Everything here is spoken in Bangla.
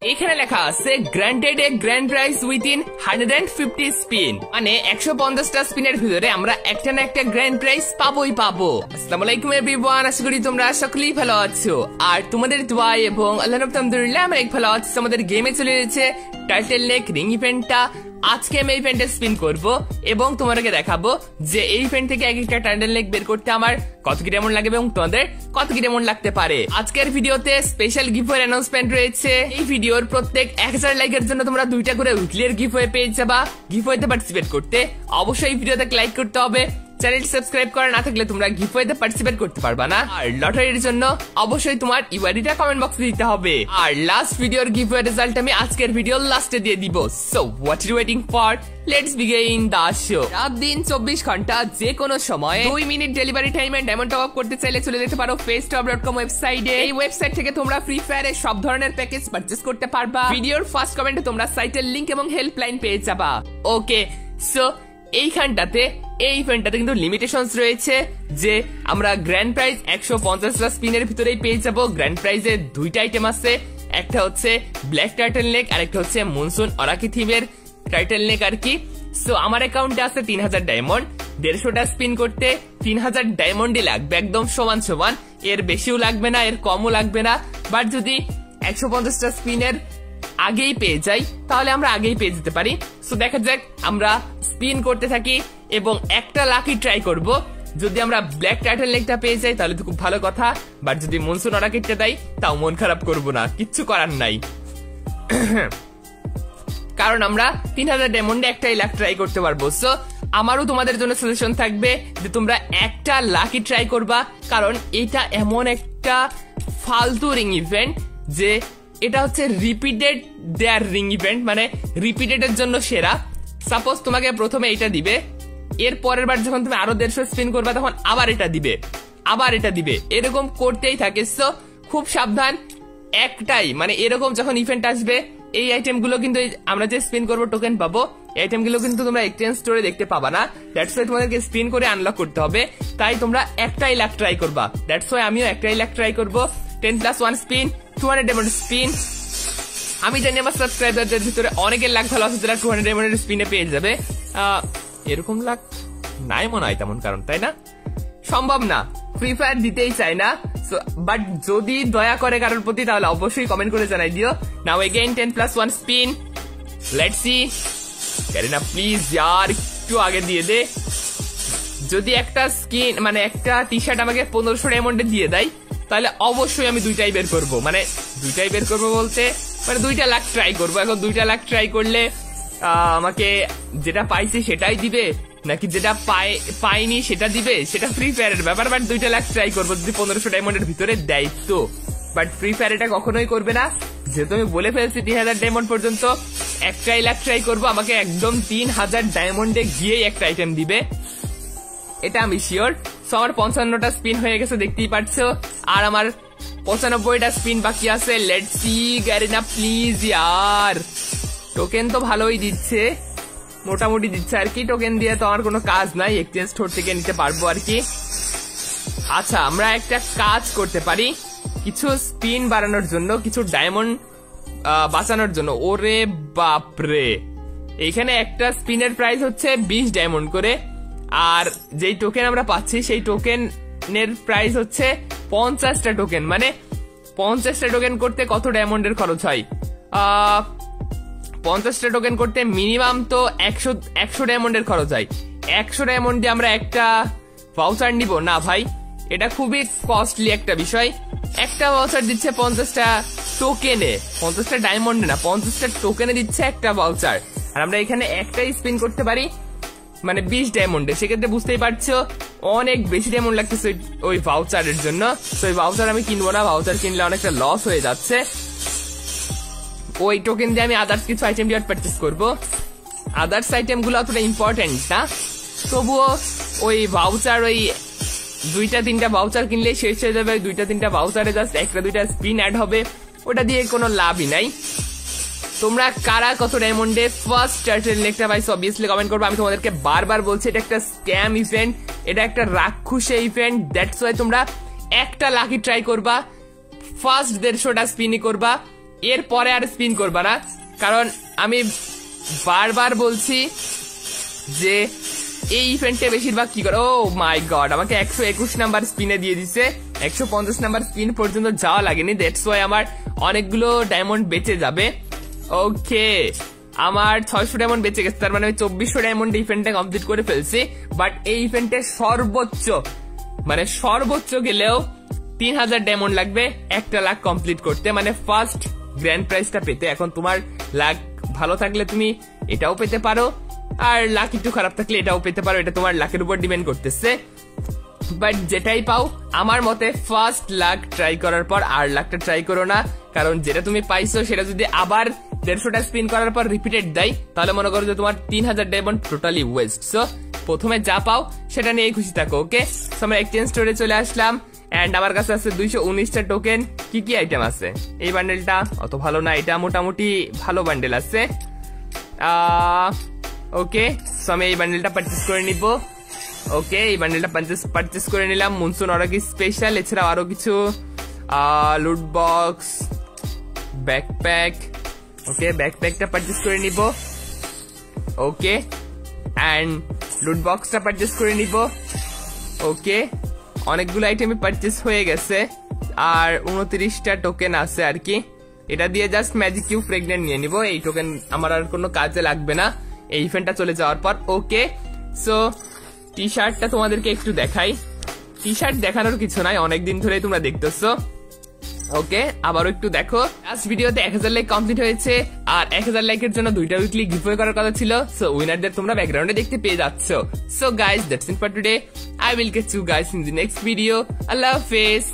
এখানে লেখা আছে granted a grand prize within 150 spin, মানে 150টা স্পিনের ভিতরে আমরা একটা না একটা গ্র্যান্ড প্রাইজ পাবোই পাবো। আসসালামু আলাইকুম এভরিওয়ান, আশা করি তোমরা সকলেই ভালো আছো। আর তোমাদের দোয়া এবং আল্লাহর রহমতে আলহামদুলিল্লাহ আমরা ভালো আছি। আমাদের গেমে চলে এসেছে টাইটেল নেক রিং ইভেন্টটা। আজকে আমি এই ইভেন্টে স্পিন করব এবং তোমাদেরকে দেখাবো যে এই ইভেন্ট থেকে এক একটা টাইটেল নেক বের করতে আমার কত কি ডায়মন্ড লাগবে এবং তোমাদের কত কি ডায়মন্ড লাগতে পারে। আজকের ভিডিওতে স্পেশাল গিভওয়ে অ্যানাউন্সমেন্ট রয়েছে। এই ভিডিওর প্রত্যেক 1000 লাইকের জন্য তোমরা 2টা করে উইকলি গিভওয়ে পেয়ে যাবা। গিভওয়েতে পার্টিসিপেট করতে অবশ্যই ভিডিওতে লাইক করতে হবে। চ্যানেল সাবস্ক্রাইব করা না থাকলে তোমরা গিভওয়েতে পার্টিসিপেট করতে পারবা না। আর লটারির জন্য অবশ্যই তোমার ইউআইডিটা কমেন্ট বক্সে দিতে হবে। আর লাস্ট ভিডিওর গিভওয়ে রেজাল্ট আমি আজকের ভিডিওর লাস্টে দিয়ে দিব। So what you waiting for, let's begin the show. রাত দিন 24 ঘন্টা যে কোনো সময় 2 মিনিট ডেলিভারি টাইমে ডায়মন্ড টপ আপ করতে চাইলে চলে যেতে পারো facetop.com ওয়েবসাইটে। এই ওয়েবসাইট থেকে তোমরা ফ্রি ফায়ারে সব ধরনের প্যাকেজ পারচেজ করতে পারবা। ভিডিওর ফার্স্ট কমেন্টে তোমরা সাইটের লিংক এবং হেল্পলাইন পেয়ে যাবা। ওকে, সো এইখানটাতে এই ইভেন্টটাতে কিন্তু লিমিটেশনস রয়েছে যে আমরা গ্র্যান্ড প্রাইজ 150টা স্পিনের ভিতরেই পেয়ে যাবো। গ্র্যান্ড প্রাইজে 2টা আইটেম আছে, একটা হচ্ছে ব্ল্যাক টাইটেল নেক আর একটা হচ্ছে মনসুন অরাকি থিমের টাইটেল নেক আর কি। সো আমার অ্যাকাউন্টে আছে 3000 ডায়মন্ড। 150টা স্পিন করতে 3000 ডায়মন্ডই লাগবে, একদম সমান সমান। এর বেশিও লাগবে না, এর কমও লাগবে না। বাট যদি 150টা স্পিনের আগেই পেয়ে যাই তাহলে আমরা আগেই পেয়ে যেতে পারি। সো দেখা যাক, আমরা স্পিন করতে থাকি এবং একটা লাকি ট্রাই করব। যদি আমরা ব্ল্যাক টাইটেল নেকটা পেয়ে যাই তাহলে তো খুব ভালো কথা। বাট যদি মনসুন অরাকিটটা দেয় তাও মন খারাপ করব না, কিচ্ছু করার নাই। কারণ আমরা 3000 ডায়মন্ডে একটাই লাক ট্রাই করতে পারবো। সো আমারও তোমাদের জন্য সাজেশন থাকবে যে তোমরা একটা লাকি ট্রাই করবা, কারণ এটা এমন একটা ফালতু রিং ইভেন্ট যে এটা হচ্ছে রিপিটেড দেয়ার রিং ইভেন্ট, মানে রিপিটেডের জন্য সেরা। সাপোজ তোমাকে প্রথমে এটা দিবে, এর পরের বার যখন তুমি আরো 150 স্পিন করবা তখন আবার এটা দিবে, আবার এটা দিবে, এরকম করতেই থাকে। সো খুব সাবধান। একটাই মানে এরকম যখন ইভেন্ট আসবে এই আইটেম গুলো কিন্তু আমরা যে স্পিন করবো টোকেন পাবো, এই আইটেম গুলো কিন্তু তোমরা এক্সচেঞ্জ স্টোরে দেখতে পাবা না। দ্যাটস ওয়াই তোমাদেরকে স্পিন করে আনলক করতে হবে। তাই তোমরা একটাই লাক ট্রাই করবা। দ্যাটস ওয়াই আমিও একটাই লাক ট্রাই করবো। 10+1 স্পিন, 200 ডায়মন্ড স্পিন। আমি জানি আমার সাবস্ক্রাইবারদের ভিতরে অনেকের লাক ভালো আছে যারা 200 ডায়মন্ডের স্পিনে পেয়ে যাবে। এরকম লাক নাই মনে হয় তেমন, কারণ তাই না, সম্ভব না, ফ্রি ফায়ার দিতেই চায় না। বাট যদি দয়া করে কারোর প্রতি তাহলে অবশ্যই কমেন্ট করে জানাই দিও। Now again 10+1 spin, let's see. Kareena please यार একটু আগে দিয়ে দে। যদি একটা স্কিন মানে একটা টি শার্ট আমাকে 1500 ডায়মন্ডে দিয়ে দেয় তাহলে অবশ্যই আমি 2টাই বের করবো। মানে 2টাই বের করবো বলতে মানে 2টা লাখ ট্রাই করবো। এখন 2টা লাখ ট্রাই করলে আমাকে যেটা পাইছি সেটাই দিবে নাকি যেটা পাইনি সেটা দিবে, সেটা ফ্রি ফায়ারের ব্যাপার। বাট 2টা লাখ ট্রাই করবো যদি 1500 ডায়মন্ডের ভিতরে দেয় তো। বাট ফ্রি ফায়ার এটা কখনোই করবে না, যেহেতু আমি বলে ফেলছি 3000 ডায়মন্ড পর্যন্ত একটাই লাখ ট্রাই করবো। আমাকে একদম 3000 ডায়মন্ডে গিয়েই একটা আইটেম দিবে, এটা আমি শিওর। সো আমার 55টা স্পিন হয়ে গেছে দেখতেই পাচ্ছো, আর আমার 95টা স্পিন বাকি আছে। লেটস সি গারিনা প্লিজ यार। টোকেন তো ভালোই দিচ্ছে, মোটামুটি দিচ্ছে আর কি। টোকেন দিয়ে তো আমার কোনো কাজ নাই, এক্সচেঞ্জ স্টোর থেকে নিতে পারবো আর কি। আচ্ছা, আমরা একটা কাজ করতে পারি কিছু স্পিন বাড়ানোর জন্য, কিছু ডায়মন্ড বাঁচানোর জন্য। ওরে বাপরে, এইখানে একটা স্পিনের প্রাইস হচ্ছে 20 ডায়মন্ড করে, আর যেই টোকেন আমরা পাচ্ছি সেই টোকেনের প্রাইস হচ্ছে 50টা টোকেন। মানে 50টা টোকেন করতে কত ডায়মন্ডের খরচ হয়? 50টা টোকেন করতে মিনিমাম তো 100 ডায়মন্ডের খরচ হয়। 100 ডায়মন্ড দিয়ে আমরা একটা ভাউচার নিব না ভাই, এটা খুবই কস্টলি একটা বিষয়। একটা ভাউচার দিচ্ছে 50টা টোকেনে, 50টা ডায়মন্ডে না, 50টা টোকেনে দিচ্ছে একটা ভাউচার। আর আমরা এখানে একটাই স্পিন করতে পারি মানে 20 ডায়মন্ডে। সেক্ষেত্রে বুঝতেই পারছো অনেক বেশি ডায়মন্ড লাগতেছে ওই ভাউচারের জন্য। তো ওই ভাউচার আমি কিনবো না, ভাউচার কিনলে অনেকটা লস হয়ে যাচ্ছে। ওই টোকেন দিয়ে আমি আদার্স কিছু আইটেম দিয়ে পারচেস করবো। আদার্স আইটেম গুলো অতটা ইম্পর্টেন্ট না, তবুও ওই ভাউচার, ওই 2-3টা ভাউচার কিনলে শেষ হয়ে যাবে। 2-3টা ভাউচারে জাস্ট 1-2টা স্পিন অ্যাড হবে, ওটা দিয়ে কোনো লাভই নাই। তোমরা কারা কত ডায়মন্ডে ফার্স্ট টাইটেল নেকটা পাইছো অবভিয়াসলি কমেন্ট করবে। আমি তোমাদেরকে বারবার বলছি এটা একটা স্ক্যাম ইভেন্ট, এটা একটা রাক্ষসে ইভেন্ট। দ্যাটস ওয়াই তোমরা একটা লাকি ট্রাই করবা, ফার্স্ট 150টা স্পিনই করবা, এর পরে আর স্পিন করবা না, কারণ আমি বারবার বলছি যে এই ইভেন্টে বেশিরভাগ কি করে। ও মাই গড, আমাকে 121 নাম্বার স্পিনে দিয়ে দিছে, 150 নাম্বার স্পিন পর্যন্ত যাওয়া লাগেনি, দ্যাটস ওয়াই আমার অনেকগুলো ডায়মন্ড বেঁচে যাবে। ওকে, আমার 600 ডায়মন্ড বেঁচে গেছে, তার মানে আমি 2400 ডায়মন্ড ইভেন্টটা কমপ্লিট করে ফেলছি। বাট এই ইভেন্টে সর্বোচ্চ গেলেও 3000 ডায়মন্ড লাগবে 1 লাখ কমপ্লিট করতে, মানে ফার্স্ট গ্র্যান্ড প্রাইজটা পেতে। এখন তোমার লাক ভালো থাকলে তুমি এটাও পেতে পারো, আর লাক একটু খারাপ থাকলে এটাও পেতে পারো, এটা তোমার লাকের উপর ডিপেন্ড করতেছে। বাট যেটাই পাও, আমার মতে ফার্স্ট লাক ট্রাই করার পর আর লাকটা ট্রাই করো না, কারণ যেটা তুমি পাইছো সেটা যদি আবার 150টা স্পিন করার পর রিপিটেড দেয়, তাহলে মনে করো যে তোমার 3000 ডায়মন্ড টোটালি ওয়েস্ট। সো প্রথমে যা পাও সেটা নিয়েই খুশি থাকো। ওকে, সো আমরা এক্সচেঞ্জ স্টোরে চলে আসলাম, এন্ড আমার কাছে আছে 219টা টোকেন। কি কি আইটেম আছে? এই বান্ডেলটা অত ভালো না, এটা মোটামুটি ভালো বান্ডেল আছে। ওকে, সো আমি এই বান্ডেলটা পারচেস করে নিব। ওকে, এই বান্ডেলটা পারচেস করে নিলাম। মনসুন অরাকি স্পেশাল, এছাড়াও আরো কিছু লুট বক্স, ব্যাকপ্যাক। ওকে, ব্যাকপ্যাকটা পারচেস করে নিব। ওকে, এন্ড লুট বক্সটা পারচেস করে নিব। ওকে, অনেকগুলো আইটেম পারচেস হয়ে গেছে, আর 29টা টোকেন আছে আর কি। এটা দিয়ে জাস্ট ম্যাজিক কিউব প্রেগনেন্ট নিয়ে নিব, এই টোকেন আমার আর কোনো কাজে লাগবে না এই ইভেন্টটা চলে যাওয়ার পর। ওকে, সো টি শার্টটা তোমাদেরকে একটু দেখাই। টি শার্ট দেখানোর কিছু নাই, অনেকদিন ধরে তোমরা দেখতেছো। ওকে, আবারও একটু দেখো। লাস্ট ভিডিওতে 1000 লাইক কমপ্লিট হয়েছে, আর 1000 লাইকের জন্য 2টা উইকলি গিভওয়ে করার কথা ছিল। সো উইনারদের তোমরা ব্যাকগ্রাউন্ডে দেখতে পেয়ে যাচ্ছ। So guys, that's it for today. I will catch you guys in the next video. Allah Hafiz.